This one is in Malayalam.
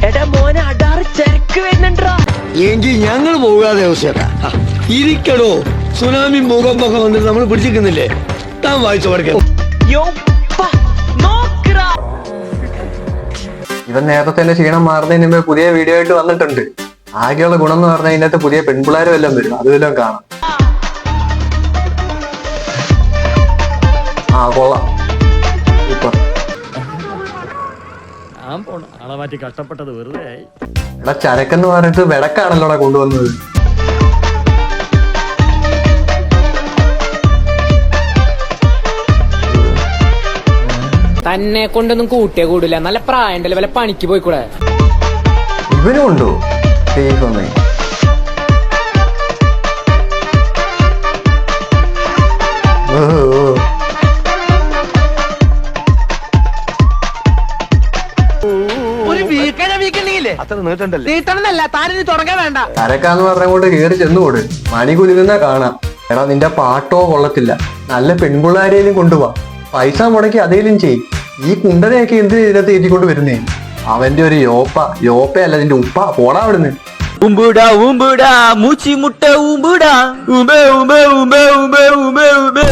എടാ മോനെ അടാറ് ചരക്ക് വരുന്നുണ്ടാ. എങ്കിൽ ഞങ്ങൾ പോകാതെ ഇരിക്കടോ. സുനാമി ഭൂകമ്പൊക്കെ വന്നിട്ട് നമ്മൾ പിടിച്ചിരിക്കുന്നില്ലേ? താൻ വായിച്ചു പഠിക്കാം. ഇവൻ നേരത്തെ തന്നെ ക്ഷീണം മാറുന്നതിന് മുമ്പ് പുതിയ വീഡിയോ ആയിട്ട് വന്നിട്ടുണ്ട്. ആകെയുള്ള ഗുണം എന്ന് പറഞ്ഞാൽ ഇതിനകത്ത് പുതിയ പെൺപിള്ളേരും എല്ലാം വരും, അതുമെല്ലാം കാണാം. കൊള്ളാം. കഷ്ടപ്പെട്ടത് വെറുതെ. എടാ ചരക്കെന്ന് പറഞ്ഞിട്ട് വിളക്കാണല്ലോടാ കൊണ്ടുവന്നത്. തന്നെ കൊണ്ടൊന്നും കൂട്ടിയേ കൂടില്ല. നല്ല പ്രായണ്ടല്ലേ, വല്ല പണിക്ക് പോയിക്കൂടെ? ഇവനും ഉണ്ടോ ഒന്നേ? ചരക്കാന്ന് പറഞ്ഞുകൊണ്ട് കേറി ചെന്നുകൂട്. മണി കുലുങ്ങുന്ന കാണാം. എടാ നിന്റെ പാട്ടോ കൊള്ളത്തില്ല. നല്ല പെൺപിള്ളാരേലും കൊണ്ടുപോവാ. പൈസ മുടക്കി അതേലും ചെയ്യും. ഈ കുണ്ടനെയൊക്കെ എന്ത് ഇതിനകത്ത് ഏറ്റിക്കൊണ്ട് വരുന്നേ? അവന്റെ ഒരു യോപ്പയല്ല അതിന്റെ ഉപ്പ. പോടാ അവിടുന്ന്. ഉമ്പുടാ ഉമ്പുടാ മൂച്ചി മുട്ട ഉമ്പുടാ ഉമ്പേ ഉമ്പേ ഉമ്പേ ഉമ്പേ ഉമ്പേ ഉമ്പേ